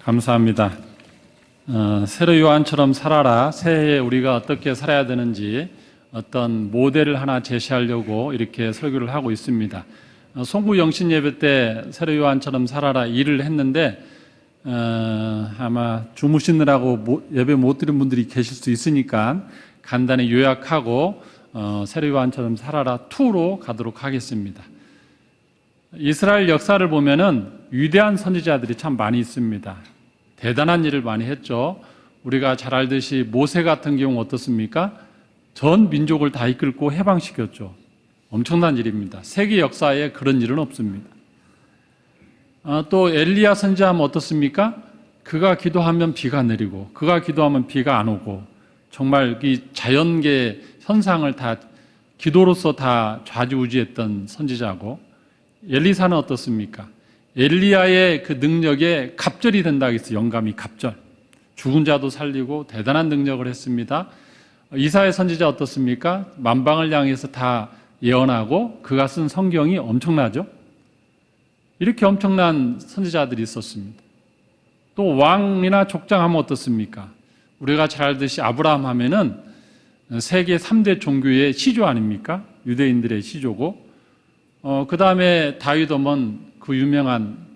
감사합니다. 세례 요한처럼 살아라. 새해에 우리가 어떻게 살아야 되는지 어떤 모델을 하나 제시하려고 이렇게 설교를 하고 있습니다. 송구 영신 예배 때 세례 요한처럼 살아라 일을 했는데 아마 주무시느라고 예배 못 드린 분들이 계실 수 있으니까 간단히 요약하고 세례 요한처럼 살아라 2로 가도록 하겠습니다. 이스라엘 역사를 보면은 위대한 선지자들이 참 많이 있습니다. 대단한 일을 많이 했죠. 우리가 잘 알듯이 모세 같은 경우 어떻습니까? 전 민족을 다 이끌고 해방시켰죠. 엄청난 일입니다. 세계 역사에 그런 일은 없습니다. 또 엘리야 선지자하면 어떻습니까? 그가 기도하면 비가 내리고 그가 기도하면 비가 안 오고 정말 이 자연계 현상을 다 기도로서 다 좌지우지했던 선지자고, 엘리사는 어떻습니까? 엘리야의 그 능력에 갑절이 된다 했어요. 영감이 갑절. 죽은 자도 살리고 대단한 능력을 했습니다. 이사야 선지자 어떻습니까? 만방을 향해서 다 예언하고 그가 쓴 성경이 엄청나죠. 이렇게 엄청난 선지자들이 있었습니다. 또 왕이나 족장하면 어떻습니까? 우리가 잘 알듯이 아브라함 하면은 세계 3대 종교의 시조 아닙니까? 유대인들의 시조고, 그 다음에 다윗 오면 그 유명한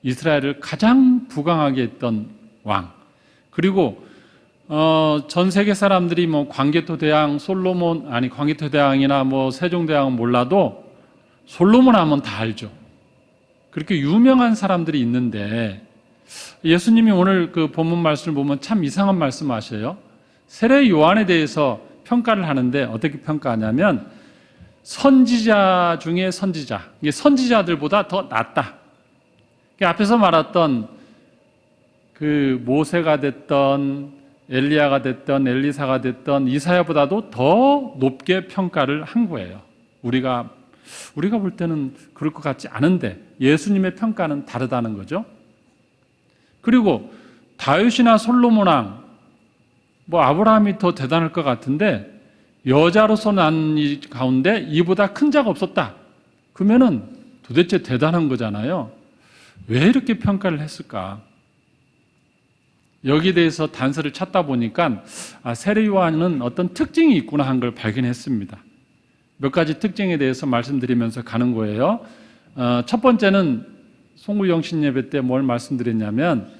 이스라엘을 가장 부강하게 했던 왕. 그리고 전 세계 사람들이 뭐 광개토 대왕, 광개토 대왕이나 뭐 세종대왕은 몰라도 솔로몬 하면 다 알죠. 그렇게 유명한 사람들이 있는데 예수님이 오늘 그 본문 말씀을 보면 참 이상한 말씀 하셔요. 세례 요한에 대해서 평가를 하는데 어떻게 평가하냐면 선지자 중에 선지자, 이게 선지자들보다 더 낫다. 앞에서 말했던 그 모세가 됐던 엘리야가 됐던 엘리사가 됐던 이사야보다도 더 높게 평가를 한 거예요. 우리가 볼 때는 그럴 것 같지 않은데 예수님의 평가는 다르다는 거죠. 그리고 다윗이나 솔로몬 왕, 뭐 아브라함이 더 대단할 것 같은데 여자로서 난 이 가운데 이보다 큰 자가 없었다. 그러면은 도대체 대단한 거잖아요. 왜 이렇게 평가를 했을까? 여기에 대해서 단서를 찾다 보니까 세례 요한은 어떤 특징이 있구나 한 걸 발견했습니다. 몇 가지 특징에 대해서 말씀드리면서 가는 거예요. 첫 번째는 송구 영신 예배 때 뭘 말씀드렸냐면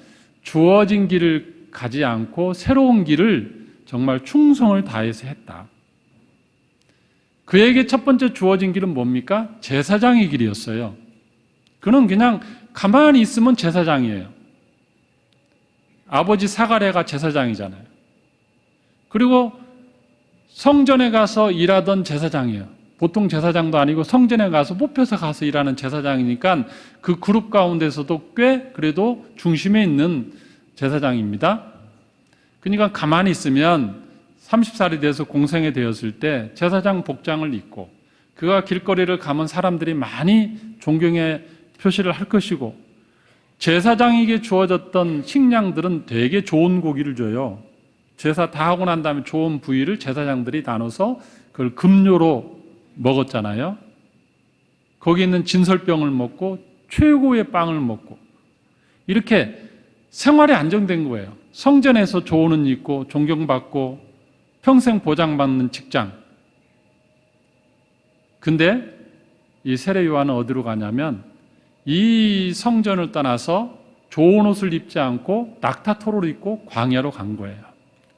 주어진 길을 가지 않고 새로운 길을 정말 충성을 다해서 했다. 그에게 첫 번째 주어진 길은 뭡니까? 제사장의 길이었어요. 그는 그냥 가만히 있으면 제사장이에요. 아버지 사가랴가 제사장이잖아요. 그리고 성전에 가서 일하던 제사장이에요. 보통 제사장도 아니고 성전에 가서 뽑혀서 가서 일하는 제사장이니까 그 그룹 가운데서도 꽤 그래도 중심에 있는 제사장입니다. 그러니까 가만히 있으면 30살이 돼서 공생이 되었을 때 제사장 복장을 입고 그가 길거리를 가면 사람들이 많이 존경의 표시를 할 것이고, 제사장에게 주어졌던 식량들은 되게 좋은 고기를 줘요. 제사 다 하고 난 다음에 좋은 부위를 제사장들이 나눠서 그걸 급료로 먹었잖아요. 거기 있는 진설병을 먹고 최고의 빵을 먹고 이렇게 생활이 안정된 거예요. 성전에서 조언은 있고 존경받고 평생 보장받는 직장. 근데 이 세례 요한은 어디로 가냐면 이 성전을 떠나서 좋은 옷을 입지 않고 낙타토를 입고 광야로 간 거예요.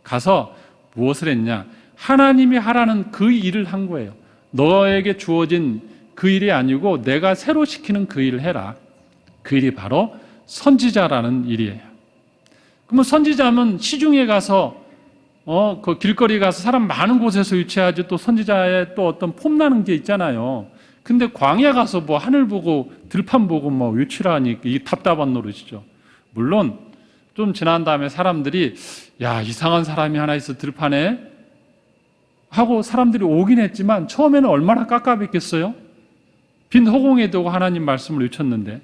가서 무엇을 했냐? 하나님이 하라는 그 일을 한 거예요. 너에게 주어진 그 일이 아니고 내가 새로 시키는 그 일을 해라. 그 일이 바로 선지자라는 일이에요. 그러면 선지자면 시중에 가서 그 길거리 가서 사람 많은 곳에서 유치하지 또 선지자의 또 어떤 폼나는 게 있잖아요. 근데 광야 가서 뭐 하늘 보고 들판 보고 뭐 유치라니 이 답답한 노릇이죠. 물론 좀 지난 다음에 사람들이 야, 이상한 사람이 하나 있어 들판에 하고 사람들이 오긴 했지만 처음에는 얼마나 깝깝했겠어요? 빈 허공에 두고 하나님 말씀을 외쳤는데,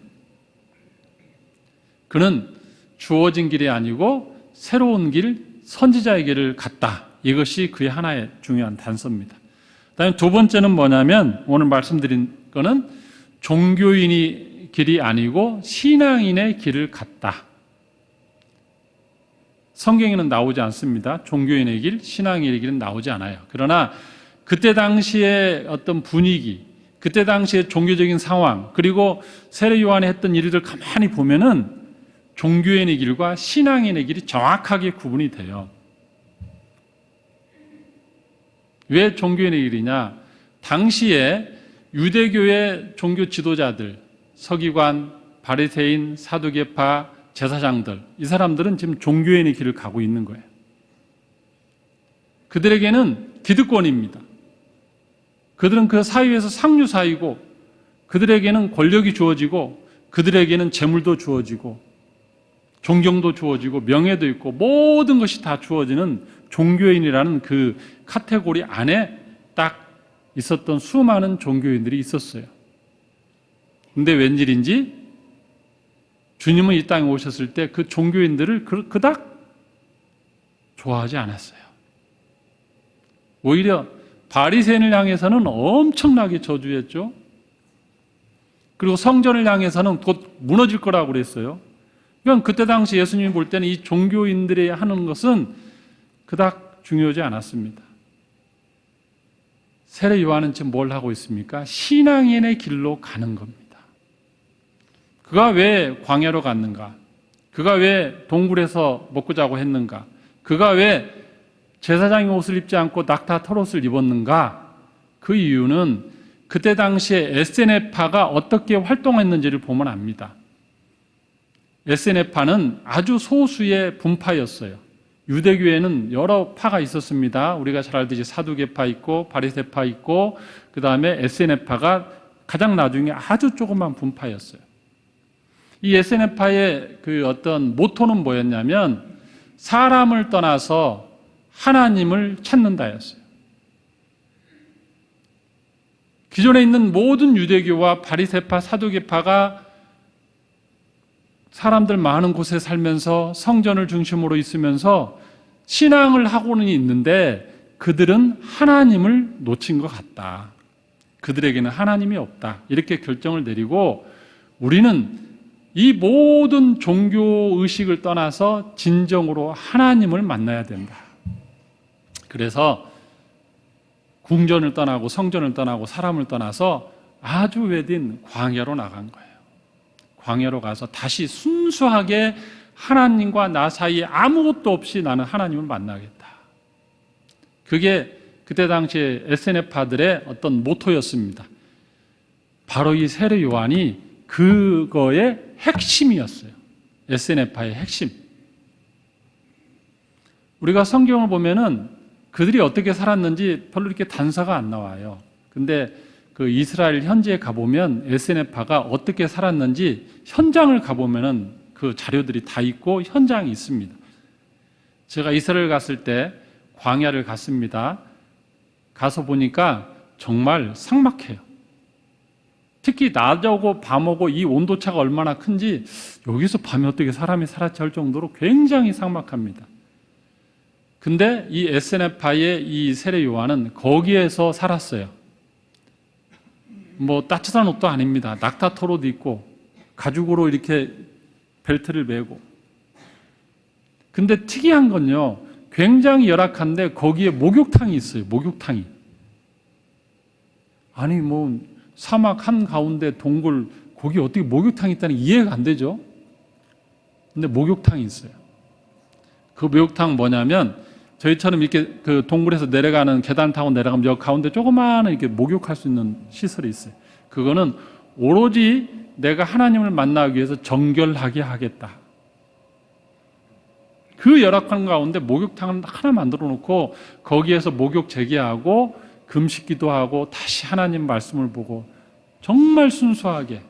그는 주어진 길이 아니고 새로운 길, 선지자의 길을 갔다. 이것이 그의 하나의 중요한 단서입니다. 그다음에 두 번째는 뭐냐면 오늘 말씀드린 거는 종교인의 길이 아니고 신앙인의 길을 갔다. 성경에는 나오지 않습니다. 종교인의 길, 신앙인의 길은 나오지 않아요. 그러나 그때 당시의 어떤 분위기, 그때 당시의 종교적인 상황, 그리고 세례 요한이 했던 일들 가만히 보면은 종교인의 길과 신앙인의 길이 정확하게 구분이 돼요. 왜 종교인의 길이냐? 당시에 유대교의 종교 지도자들, 서기관, 바리새인, 사두개파, 제사장들, 이 사람들은 지금 종교인의 길을 가고 있는 거예요. 그들에게는 기득권입니다. 그들은 그 사회에서 상류사이고, 그들에게는 권력이 주어지고, 그들에게는 재물도 주어지고, 존경도 주어지고, 명예도 있고, 모든 것이 다 주어지는 종교인이라는 그 카테고리 안에 딱 있었던 수많은 종교인들이 있었어요. 근데 웬일인지 주님은 이 땅에 오셨을 때 그 종교인들을 그닥 좋아하지 않았어요. 오히려 바리새인을 향해서는 엄청나게 저주했죠. 그리고 성전을 향해서는 곧 무너질 거라고 그랬어요. 그러니까 그때 당시 예수님이 볼 때는 이 종교인들이 하는 것은 그닥 중요하지 않았습니다. 세례 요한은 지금 뭘 하고 있습니까? 신앙인의 길로 가는 겁니다. 그가 왜 광야로 갔는가? 그가 왜 동굴에서 먹고 자고 했는가? 그가 왜 제사장의 옷을 입지 않고 낙타 털옷을 입었는가? 그 이유는 그때 당시에 에세네파가 어떻게 활동했는지를 보면 압니다. 에세네파는 아주 소수의 분파였어요. 유대교에는 여러 파가 있었습니다. 우리가 잘 알듯이 사두개파 있고 바리새파 있고 그 다음에 에세네파가 가장 나중에 아주 조그만 분파였어요. 이 에세네파의 그 어떤 모토는 뭐였냐면 사람을 떠나서 하나님을 찾는다였어요. 기존에 있는 모든 유대교와 바리새파, 사두개파가 사람들 많은 곳에 살면서 성전을 중심으로 있으면서 신앙을 하고는 있는데 그들은 하나님을 놓친 것 같다. 그들에게는 하나님이 없다. 이렇게 결정을 내리고 우리는 이 모든 종교 의식을 떠나서 진정으로 하나님을 만나야 된다. 그래서 궁전을 떠나고 성전을 떠나고 사람을 떠나서 아주 외진 광야로 나간 거예요. 광야로 가서 다시 순수하게 하나님과 나 사이에 아무것도 없이 나는 하나님을 만나겠다. 그게 그때 당시에 에세네파들의 어떤 모토였습니다. 바로 이 세례 요한이 그거의 핵심이었어요. 에세네파의 핵심. 우리가 성경을 보면은 그들이 어떻게 살았는지 별로 이렇게 단서가 안 나와요. 근데 그 이스라엘 현지에 가보면 에세네파가 어떻게 살았는지 현장을 가보면은 그 자료들이 다 있고 현장이 있습니다. 제가 이스라엘 갔을 때 광야를 갔습니다. 가서 보니까 정말 삭막해요. 특히 낮하고 밤하고 이 온도차가 얼마나 큰지 여기서 밤에 어떻게 사람이 살았지 할 정도로 굉장히 삭막합니다. 근데 이 에세네파의 이 세례 요한은 거기에서 살았어요. 뭐 따뜻한 옷도 아닙니다. 낙타 털옷 입고 가죽으로 이렇게 벨트를 메고. 근데 특이한 건요, 굉장히 열악한데 거기에 목욕탕이 있어요. 목욕탕이. 아니 뭐 사막 한가운데 동굴 거기 어떻게 목욕탕이 있다는 이해가 안 되죠. 근데 목욕탕이 있어요. 그 목욕탕 뭐냐면 저희처럼 이렇게 그 동굴에서 내려가는 계단 타고 내려가면 여기 가운데 조그마한 이렇게 목욕할 수 있는 시설이 있어요. 그거는 오로지 내가 하나님을 만나기 위해서 정결하게 하겠다. 그 열악한 가운데 목욕탕을 하나 만들어 놓고 거기에서 목욕 재개하고 금식기도 하고 다시 하나님 말씀을 보고 정말 순수하게.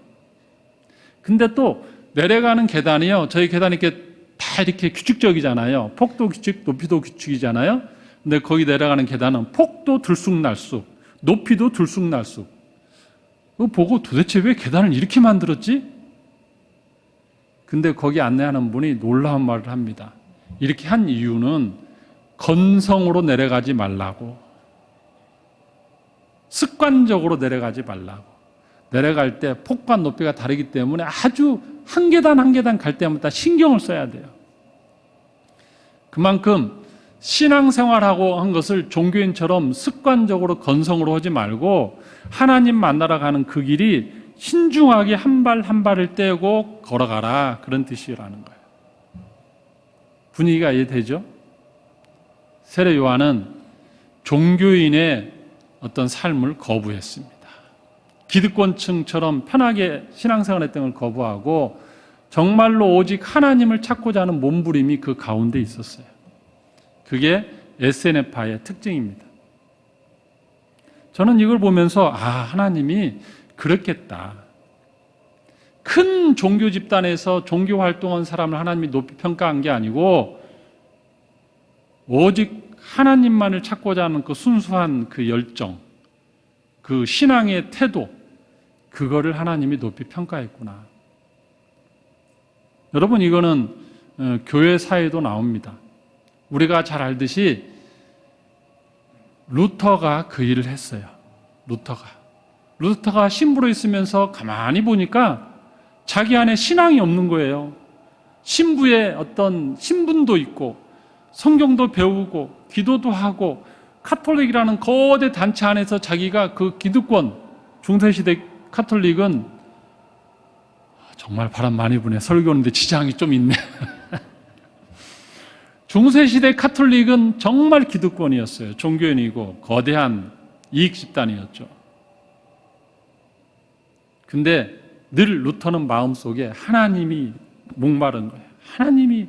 근데 또 내려가는 계단이요. 저희 계단이 이렇게 다 이렇게 규칙적이잖아요. 폭도 규칙, 높이도 규칙이잖아요. 근데 거기 내려가는 계단은 폭도 들쑥날쑥, 높이도 들쑥날쑥. 그거 보고 도대체 왜 계단을 이렇게 만들었지? 근데 거기 안내하는 분이 놀라운 말을 합니다. 이렇게 한 이유는 건성으로 내려가지 말라고. 습관적으로 내려가지 말라고. 내려갈 때 폭과 높이가 다르기 때문에 아주 한 계단 한 계단 갈 때마다 신경을 써야 돼요. 그만큼 신앙생활하고 한 것을 종교인처럼 습관적으로 건성으로 하지 말고 하나님 만나러 가는 그 길이 신중하게 한 발 한 발을 떼고 걸어가라, 그런 뜻이라는 거예요. 분위기가 이해되죠? 세례 요한은 종교인의 어떤 삶을 거부했습니다. 기득권층처럼 편하게 신앙생활했던 걸 거부하고 정말로 오직 하나님을 찾고자 하는 몸부림이 그 가운데 있었어요. 그게 SNF파의 특징입니다. 저는 이걸 보면서 하나님이 그렇겠다. 큰 종교 집단에서 종교 활동한 사람을 하나님이 높이 평가한 게 아니고 오직 하나님만을 찾고자 하는 그 순수한 그 열정, 그 신앙의 태도, 그거를 하나님이 높이 평가했구나. 여러분, 이거는 교회 사회도 나옵니다. 우리가 잘 알듯이 루터가 그 일을 했어요. 루터가 신부로 있으면서 가만히 보니까 자기 안에 신앙이 없는 거예요. 신부의 어떤 신분도 있고 성경도 배우고 기도도 하고 카톨릭이라는 거대 단체 안에서 자기가 그 기득권, 중세시대 카톨릭은 정말 바람 많이 부네. 설교하는데 지장이 좀 있네. 중세시대 카톨릭은 정말 기득권이었어요. 종교인이고 거대한 이익 집단이었죠. 근데 늘 루터는 마음속에 하나님이 목마른 거예요. 하나님이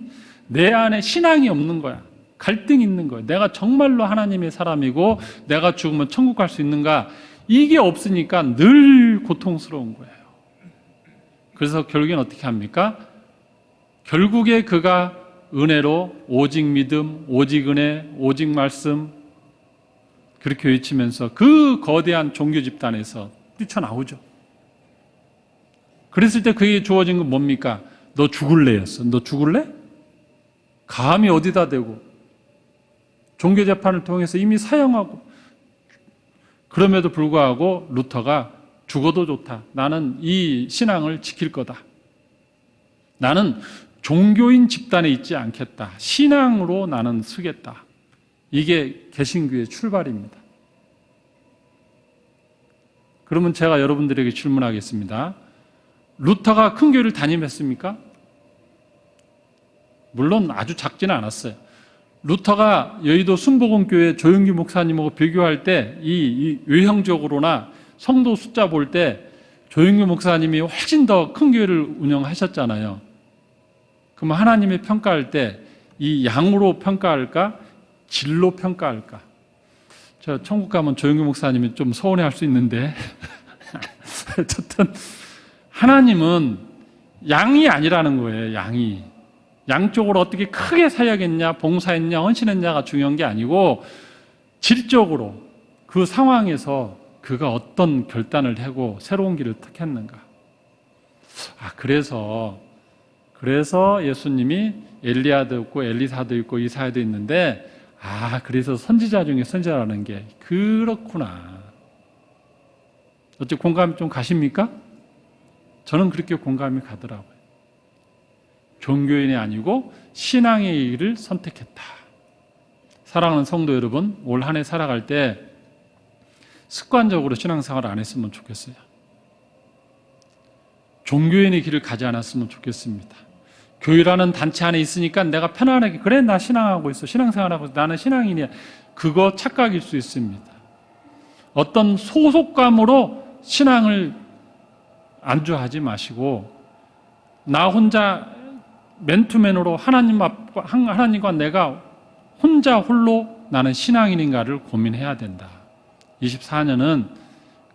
내 안에 신앙이 없는 거야. 갈등이 있는 거예요. 내가 정말로 하나님의 사람이고 내가 죽으면 천국 갈 수 있는가? 이게 없으니까 늘 고통스러운 거예요. 그래서 결국엔 어떻게 합니까? 결국에 그가 은혜로 오직 믿음, 오직 은혜, 오직 말씀 그렇게 외치면서 그 거대한 종교 집단에서 뛰쳐나오죠. 그랬을 때 그에게 주어진 건 뭡니까? 너 죽을래였어. 너 죽을래? 감히 어디다 대고 종교 재판을 통해서 이미 사형하고 그럼에도 불구하고 루터가 죽어도 좋다. 나는 이 신앙을 지킬 거다. 나는 종교인 집단에 있지 않겠다. 신앙으로 나는 서겠다. 이게 개신교의 출발입니다. 그러면 제가 여러분들에게 질문하겠습니다. 루터가 큰 교회를 담임했습니까? 물론 아주 작지는 않았어요. 루터가 여의도 순복음교회 조영규 목사님하고 비교할 때 이 외형적으로나 성도 숫자 볼 때 조영규 목사님이 훨씬 더 큰 교회를 운영하셨잖아요. 그럼 하나님의 평가할 때 이 양으로 평가할까? 질로 평가할까? 저 천국 가면 조영규 목사님이 좀 서운해할 수 있는데 어쨌든 하나님은 양이 아니라는 거예요. 양쪽으로 어떻게 크게 사야겠냐, 봉사했냐, 헌신했냐가 중요한 게 아니고 질적으로 그 상황에서 그가 어떤 결단을 하고 새로운 길을 택했는가. 그래서 예수님이 엘리야도 있고 엘리사도 있고 이사야도 있는데 그래서 선지자 중에 선지자라는 게 그렇구나. 어째 공감이 좀 가십니까? 저는 그렇게 공감이 가더라고요. 종교인이 아니고 신앙의 길을 선택했다. 사랑하는 성도 여러분, 올 한 해 살아갈 때 습관적으로 신앙생활 안 했으면 좋겠어요. 종교인의 길을 가지 않았으면 좋겠습니다. 교회라는 단체 안에 있으니까 내가 편안하게 그래 나 신앙하고 있어, 신앙생활하고 있어, 나는 신앙인이야. 그거 착각일 수 있습니다. 어떤 소속감으로 신앙을 안주하지 마시고 나 혼자 맨투맨으로 하나님과 내가 혼자 홀로 나는 신앙인인가를 고민해야 된다. 24년은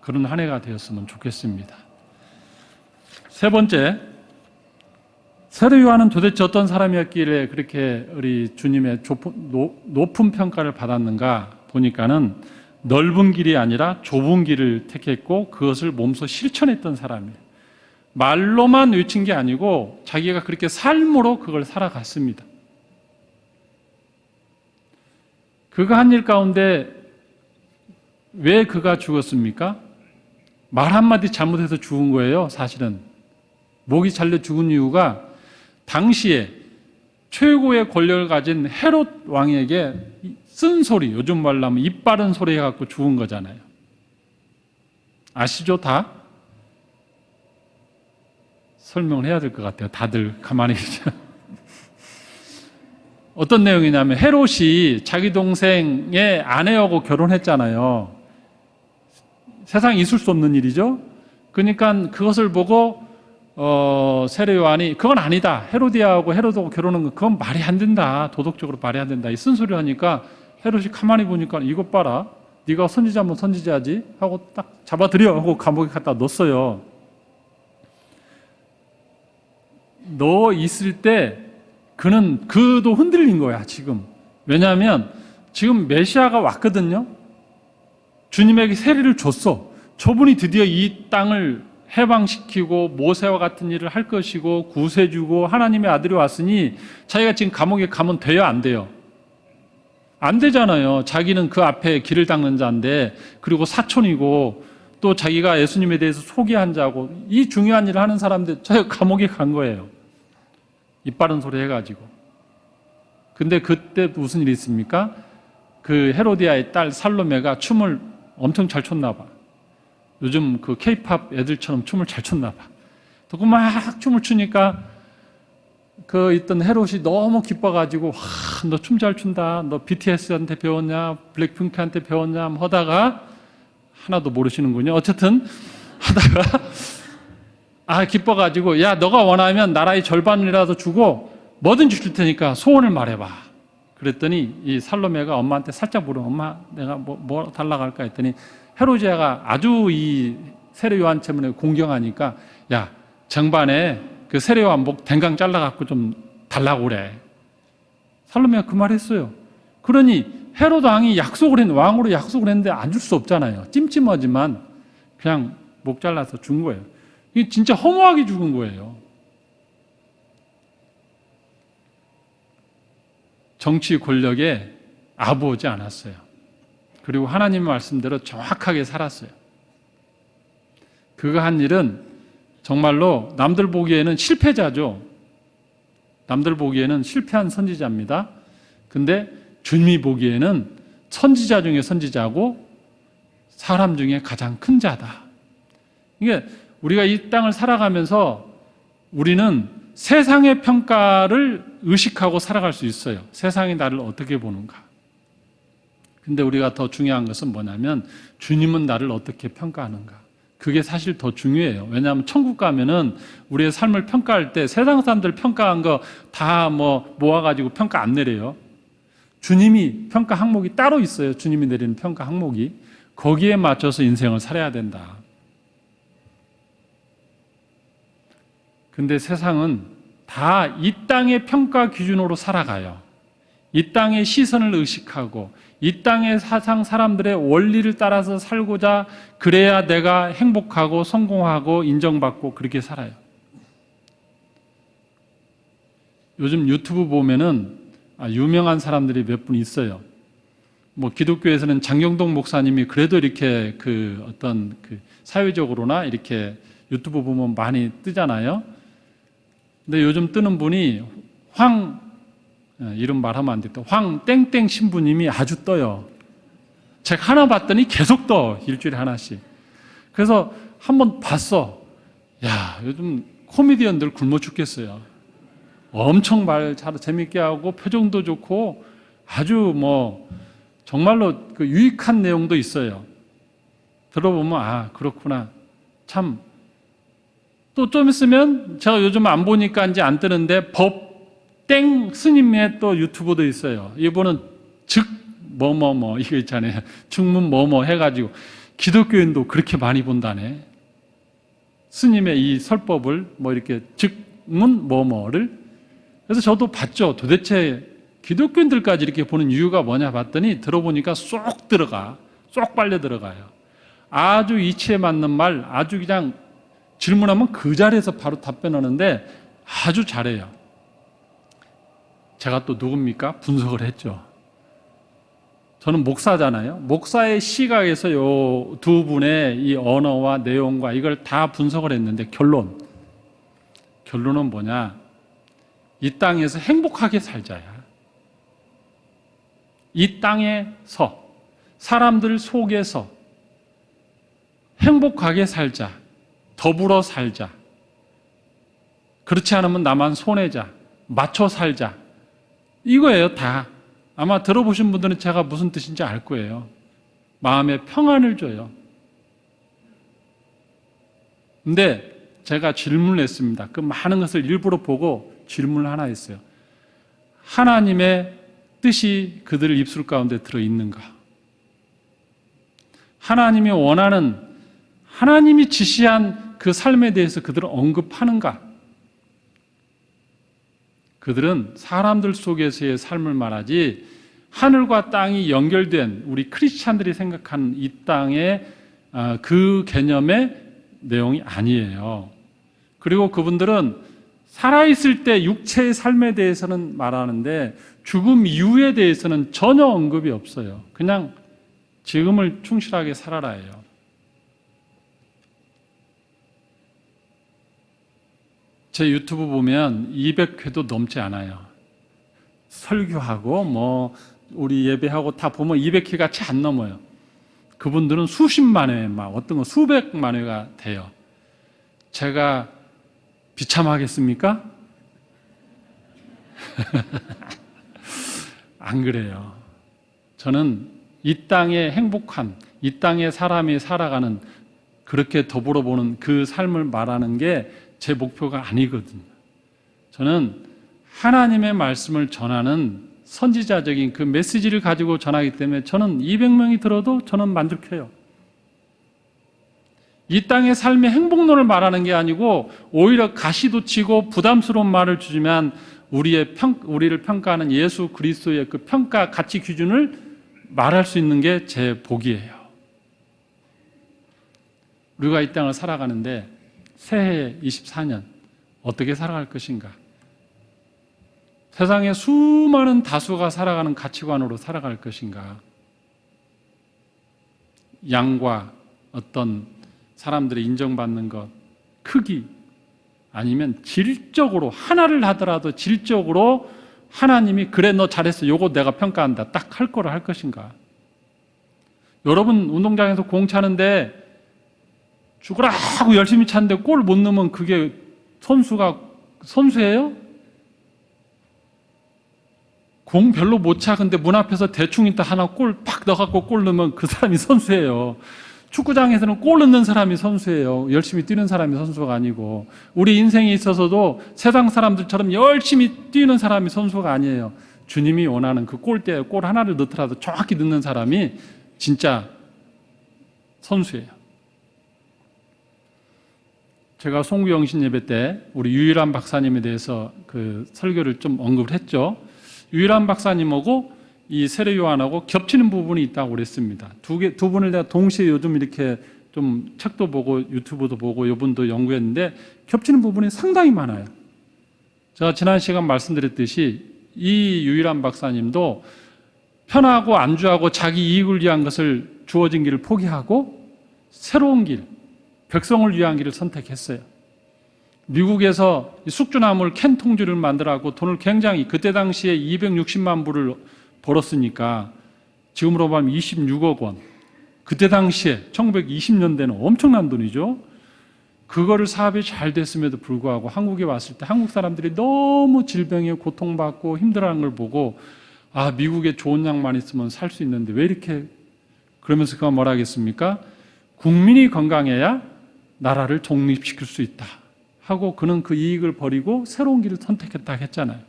그런 한 해가 되었으면 좋겠습니다. 세 번째, 세례 요한은 도대체 어떤 사람이었길래 그렇게 우리 주님의 높은 평가를 받았는가 보니까는 넓은 길이 아니라 좁은 길을 택했고 그것을 몸소 실천했던 사람이에요. 말로만 외친 게 아니고 자기가 그렇게 삶으로 그걸 살아갔습니다. 그가 한 일 가운데 왜 그가 죽었습니까? 말 한마디 잘못해서 죽은 거예요. 사실은 목이 잘려 죽은 이유가 당시에 최고의 권력을 가진 헤롯 왕에게 쓴소리, 요즘 말로 하면 입 바른 소리 해갖고 죽은 거잖아요. 아시죠, 다? 설명을 해야 될 것 같아요. 다들 가만히 계시죠. 어떤 내용이냐면 헤롯이 자기 동생의 아내하고 결혼했잖아요. 세상에 있을 수 없는 일이죠. 그러니까 그것을 보고 세례 요한이 그건 아니다. 헤로디아하고 헤롯하고 결혼한 건 그건 말이 안 된다. 도덕적으로 말이 안 된다. 이 쓴소리를 하니까 헤롯이 가만히 보니까 이것 봐라. 네가 선지자면 선지자지 하고 딱 잡아들여 하고 감옥에 갖다 넣었어요. 너 있을 때 그도 흔들린 거야 지금. 왜냐하면 지금 메시아가 왔거든요. 주님에게 세례를 줬어. 저분이 드디어 이 땅을 해방시키고 모세와 같은 일을 할 것이고 구세주고 하나님의 아들이 왔으니 자기가 지금 감옥에 가면 돼요, 안 돼요? 안 되잖아요. 자기는 그 앞에 길을 닦는 자인데, 그리고 사촌이고 또 자기가 예수님에 대해서 소개한 자고, 이 중요한 일을 하는 사람들 자기가 감옥에 간 거예요. 입 바른 소리 해가지고. 근데 그때 무슨 일이 있습니까? 그 헤로디아의 딸 살로메가 춤을 엄청 잘 췄나 봐. 요즘 그 케이팝 애들처럼 춤을 잘 췄나 봐. 또 막 춤을 추니까 그 있던 헤롯이 너무 기뻐가지고, 너 춤 잘 춘다. 너 BTS한테 배웠냐? 블랙핑크한테 배웠냐? 하다가 하나도 모르시는군요. 어쨌든 하다가 기뻐가지고, 야, 너가 원하면 나라의 절반이라도 주고 뭐든지 줄 테니까 소원을 말해봐. 그랬더니 이 살로메가 엄마한테 살짝 물어. 엄마, 내가 뭐 달라고 할까 했더니 헤로디아가 아주 이 세례 요한 때문에 공경하니까, 야, 정반에 그 세례 요한복 댕강 잘라갖고 좀 달라고 그래. 살로메가 그 말 했어요. 그러니 헤로드 왕이 왕으로 약속을 했는데 안 줄 수 없잖아요. 찜찜하지만 그냥 목 잘라서 준 거예요. 이게 진짜 허무하게 죽은 거예요. 정치 권력에 아부하지 않았어요. 그리고 하나님의 말씀대로 정확하게 살았어요. 그가 한 일은 정말로 남들 보기에는 실패자죠. 남들 보기에는 실패한 선지자입니다. 근데 주님이 보기에는 선지자 중에 선지자고 사람 중에 가장 큰 자다. 이게 우리가 이 땅을 살아가면서 우리는 세상의 평가를 의식하고 살아갈 수 있어요. 세상이 나를 어떻게 보는가. 근데 우리가 더 중요한 것은 뭐냐면 주님은 나를 어떻게 평가하는가. 그게 사실 더 중요해요. 왜냐하면 천국 가면은 우리의 삶을 평가할 때 세상 사람들 평가한 거 다 모아가지고 평가 안 내려요. 주님이 평가 항목이 따로 있어요. 주님이 내리는 평가 항목이. 거기에 맞춰서 인생을 살아야 된다. 근데 세상은 다 이 땅의 평가 기준으로 살아가요. 이 땅의 시선을 의식하고 이 땅의 사람들의 원리를 따라서 살고자, 그래야 내가 행복하고 성공하고 인정받고 그렇게 살아요. 요즘 유튜브 보면은 유명한 사람들이 몇 분 있어요. 기독교에서는 장경동 목사님이 그래도 이렇게 어떤 사회적으로나 이렇게 유튜브 보면 많이 뜨잖아요. 근데 요즘 뜨는 분이 이름 말하면 안 됐다. 황땡땡 신부님이 아주 떠요. 제가 하나 봤더니 계속 떠. 일주일에 하나씩. 그래서 한번 봤어. 야, 요즘 코미디언들 굶어 죽겠어요. 엄청 말 잘 재밌게 하고 표정도 좋고 아주 정말로 유익한 내용도 있어요. 들어보면 그렇구나. 참. 또 좀 있으면 제가 요즘 안 보니까 이제 안 뜨는데 땡 스님의 또 유튜브도 있어요. 이분은 이거 있잖아요. 중문 해가지고 기독교인도 그렇게 많이 본다네. 스님의 이 설법을 이렇게 즉문 뭐뭐를. 그래서 저도 봤죠. 도대체 기독교인들까지 이렇게 보는 이유가 뭐냐 봤더니 들어보니까 쏙 빨려 들어가요. 아주 이치에 맞는 말, 아주 그냥 질문하면 그 자리에서 바로 답변하는데 아주 잘해요. 제가 또 누굽니까? 분석을 했죠. 저는 목사잖아요. 목사의 시각에서 요 두 분의 이 언어와 내용과 이걸 다 분석을 했는데 결론은 뭐냐? 이 땅에서 행복하게 살자야. 이 땅에서 사람들 속에서 행복하게 살자. 더불어 살자. 그렇지 않으면 나만 손해자. 맞춰 살자. 이거예요, 다. 아마 들어보신 분들은 제가 무슨 뜻인지 알 거예요. 마음에 평안을 줘요. 근데 제가 질문을 했습니다. 그 많은 것을 일부러 보고 질문을 하나 했어요. 하나님의 뜻이 그들의 입술 가운데 들어있는가? 하나님이 원하는, 하나님이 지시한 그 삶에 대해서 그들은 언급하는가? 그들은 사람들 속에서의 삶을 말하지 하늘과 땅이 연결된 우리 크리스찬들이 생각하는 이 땅의 그 개념의 내용이 아니에요. 그리고 그분들은 살아있을 때 육체의 삶에 대해서는 말하는데 죽음 이후에 대해서는 전혀 언급이 없어요. 그냥 지금을 충실하게 살아라예요. 제 유튜브 보면 200회도 넘지 않아요. 설교하고 우리 예배하고 다 보면 200회가 채 안 넘어요. 그분들은 수십만 회, 어떤 건 수백만 회가 돼요. 제가 비참하겠습니까? 안 그래요. 저는 이 땅의 행복한, 이 땅의 사람이 살아가는 그렇게 더불어 보는 그 삶을 말하는 게 제 목표가 아니거든요. 저는 하나님의 말씀을 전하는 선지자적인 그 메시지를 가지고 전하기 때문에 저는 200명이 들어도 저는 만족해요. 이 땅의 삶의 행복론을 말하는 게 아니고 오히려 가시도 치고 부담스러운 말을 주지만 우리를 평가하는 예수 그리스도의 그 평가 가치 기준을 말할 수 있는 게 제 복이에요. 우리가 이 땅을 살아가는데 새해 24년 어떻게 살아갈 것인가? 세상에 수많은 다수가 살아가는 가치관으로 살아갈 것인가? 양과 어떤 사람들이 인정받는 것, 크기, 아니면 질적으로 하나를 하더라도 질적으로 하나님이 그래 너 잘했어 요거 내가 평가한다 딱 할 거를 할 것인가? 여러분 운동장에서 공 차는데 죽으라 하고 열심히 차는데 골 못 넣으면 그게 선수예요? 공 별로 못 차. 근데 문 앞에서 대충 있다 하나 골 팍 넣어갖고 골 넣으면 그 사람이 선수예요. 축구장에서는 골 넣는 사람이 선수예요. 열심히 뛰는 사람이 선수가 아니고. 우리 인생에 있어서도 세상 사람들처럼 열심히 뛰는 사람이 선수가 아니에요. 주님이 원하는 그 골대에 골 하나를 넣더라도 정확히 넣는 사람이 진짜 선수예요. 제가 송구영신 예배 때 우리 유일한 박사님에 대해서 그 설교를 좀 언급을 했죠. 유일한 박사님하고 이 세례 요한하고 겹치는 부분이 있다고 그랬습니다. 두 분을 내가 동시에 요즘 이렇게 좀 책도 보고 유튜브도 보고 이분도 연구했는데 겹치는 부분이 상당히 많아요. 제가 지난 시간 말씀드렸듯이 이 유일한 박사님도 편하고 안주하고 자기 이익을 위한 것을 주어진 길을 포기하고 새로운 길, 백성을 위한 길을 선택했어요. 미국에서 숙주나물 캔 통주를 만들어갖고 돈을 굉장히 그때 당시에 260만 불을 벌었으니까 지금으로 보면 26억 원. 그때 당시에 1920년대는 엄청난 돈이죠. 그거를 사업이 잘 됐음에도 불구하고 한국에 왔을 때 한국 사람들이 너무 질병에 고통받고 힘들어하는 걸 보고 아 미국에 좋은 약만 있으면 살 수 있는데 왜 이렇게 그러면서 그가 뭐라 하겠습니까? 국민이 건강해야 나라를 독립시킬 수 있다 하고 그는 그 이익을 버리고 새로운 길을 선택했다 했잖아요.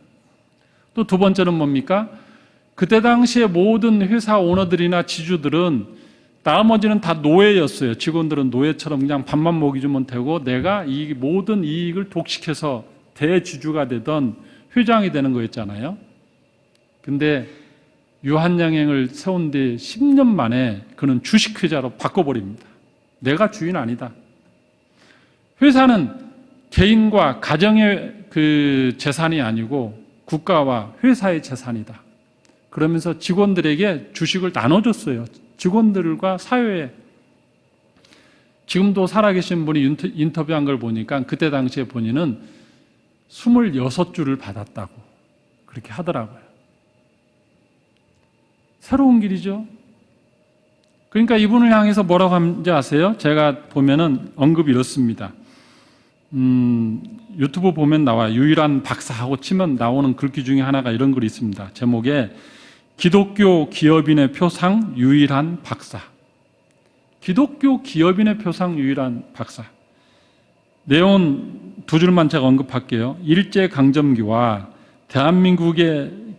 또 두 번째는 뭡니까? 그때 당시에 모든 회사 오너들이나 지주들은 나머지는 다 노예였어요. 직원들은 노예처럼 그냥 밥만 먹여주면 되고 내가 이 모든 이익을 독식해서 대지주가 되던 회장이 되는 거였잖아요. 근데 유한양행을 세운 뒤 10년 만에 그는 주식회사로 바꿔버립니다. 내가 주인 아니다. 회사는 개인과 가정의 그 재산이 아니고 국가와 회사의 재산이다. 그러면서 직원들에게 주식을 나눠줬어요. 직원들과 사회에. 지금도 살아계신 분이 인터뷰한 걸 보니까 그때 당시에 본인은 26주를 받았다고 그렇게 하더라고요. 새로운 길이죠. 그러니까 이분을 향해서 뭐라고 하는지 아세요? 제가 보면은 언급이 이렇습니다. 유튜브 보면 나와요. 유일한 박사하고 치면 나오는 글귀 중에 하나가 이런 글이 있습니다. 제목에 기독교 기업인의 표상 유일한 박사. 기독교 기업인의 표상 유일한 박사. 내용은 두 줄만 제가 언급할게요. 일제강점기와 대한민국의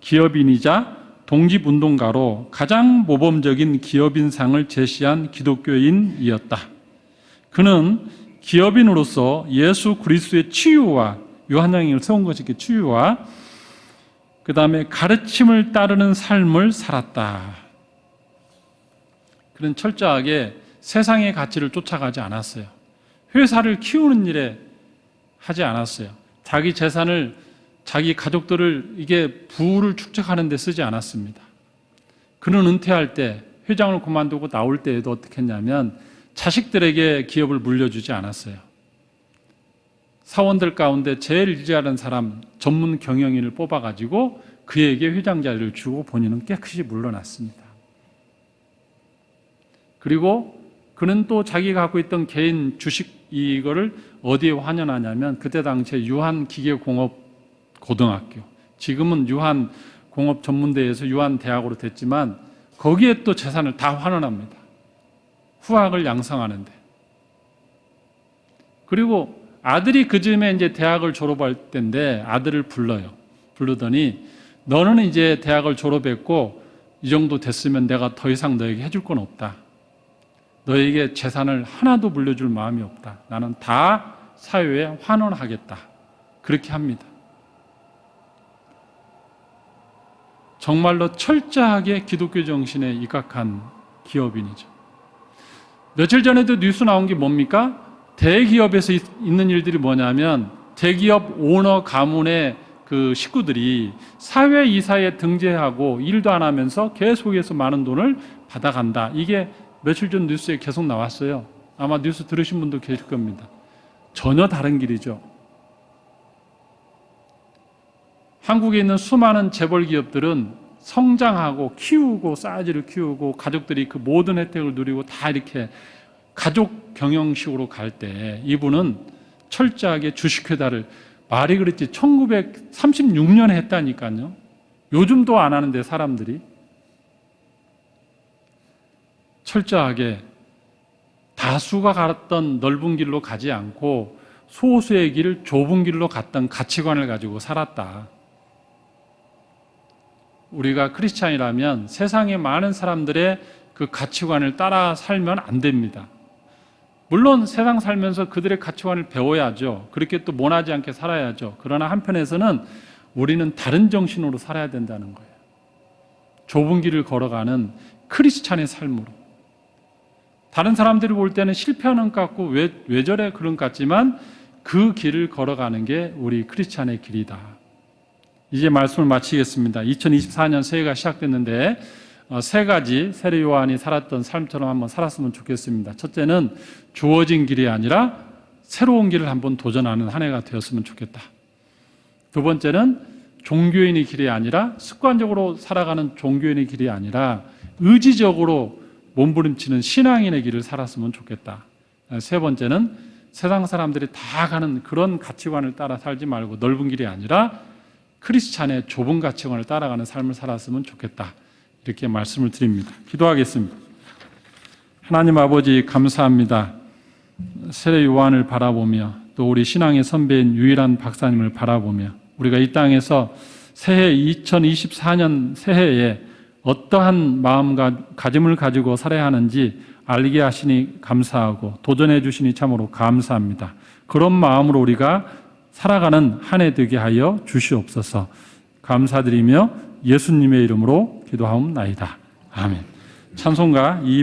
기업인이자 독립운동가로 가장 모범적인 기업인상을 제시한 기독교인이었다. 그는 기업인으로서 예수 그리스도의 치유와 요한장을 세운 것이 치유와 그 다음에 가르침을 따르는 삶을 살았다. 그는 철저하게 세상의 가치를 쫓아가지 않았어요. 회사를 키우는 일에 하지 않았어요. 자기 재산을 자기 가족들을 이게 부를 축적하는 데 쓰지 않았습니다. 그는 은퇴할 때 회장을 그만두고 나올 때에도 어떻게 했냐면 자식들에게 기업을 물려주지 않았어요. 사원들 가운데 제일 일하는 사람 전문 경영인을 뽑아가지고 그에게 회장 자리를 주고 본인은 깨끗이 물러났습니다. 그리고 그는 또 자기가 갖고 있던 개인 주식 이거를 어디에 환원하냐면 그때 당시에 유한기계공업고등학교, 지금은 유한공업전문대에서 유한대학으로 됐지만 거기에 또 재산을 다 환원합니다. 후학을 양성하는데. 그리고 아들이 그쯤에 이제 대학을 졸업할 때인데 아들을 부르더니 너는 이제 대학을 졸업했고 이 정도 됐으면 내가 더 이상 너에게 해줄 건 없다. 너에게 재산을 하나도 물려줄 마음이 없다. 나는 다 사회에 환원하겠다. 그렇게 합니다. 정말로 철저하게 기독교 정신에 입각한 기업인이죠. 며칠 전에도 뉴스 나온 게 뭡니까? 대기업에서 있는 일들이 뭐냐면 대기업 오너 가문의 그 식구들이 사회이사에 등재하고 일도 안 하면서 계속해서 많은 돈을 받아간다. 이게 며칠 전 뉴스에 계속 나왔어요. 아마 뉴스 들으신 분도 계실 겁니다. 전혀 다른 길이죠. 한국에 있는 수많은 재벌 기업들은 성장하고 키우고 싸지를 키우고 가족들이 그 모든 혜택을 누리고 다 이렇게 가족 경영식으로 갈 때 이분은 철저하게 주식회사를 말이 그랬지 1936년에 했다니까요. 요즘도 안 하는데 사람들이 철저하게 다수가 갔던 넓은 길로 가지 않고 소수의 길, 좁은 길로 갔던 가치관을 가지고 살았다. 우리가 크리스찬이라면 세상의 많은 사람들의 그 가치관을 따라 살면 안 됩니다. 물론 세상 살면서 그들의 가치관을 배워야죠. 그렇게 또 모나지 않게 살아야죠. 그러나 한편에서는 우리는 다른 정신으로 살아야 된다는 거예요. 좁은 길을 걸어가는 크리스찬의 삶으로. 다른 사람들이 볼 때는 실패하는 것 같고 왜 저래 그런 것 같지만 그 길을 걸어가는 게 우리 크리스찬의 길이다. 이제 말씀을 마치겠습니다. 2024년 새해가 시작됐는데 세 가지 세례 요한이 살았던 삶처럼 한번 살았으면 좋겠습니다. 첫째는 주어진 길이 아니라 새로운 길을 한번 도전하는 한 해가 되었으면 좋겠다. 두 번째는 종교인의 길이 아니라 습관적으로 살아가는 종교인의 길이 아니라 의지적으로 몸부림치는 신앙인의 길을 살았으면 좋겠다. 세 번째는 세상 사람들이 다 가는 그런 가치관을 따라 살지 말고 넓은 길이 아니라 크리스찬의 좁은 가치관을 따라가는 삶을 살았으면 좋겠다. 이렇게 말씀을 드립니다. 기도하겠습니다. 하나님 아버지 감사합니다. 세례 요한을 바라보며 또 우리 신앙의 선배인 유일한 박사님을 바라보며 우리가 이 땅에서 새해 2024년 새해에 어떠한 마음가짐을 가지고 살아야 하는지 알게 하시니 감사하고 도전해 주시니 참으로 감사합니다. 그런 마음으로 우리가 살아가는 한 해 되게 하여 주시옵소서. 감사드리며 예수님의 이름으로 기도하옵나이다. 아멘. 찬송가 200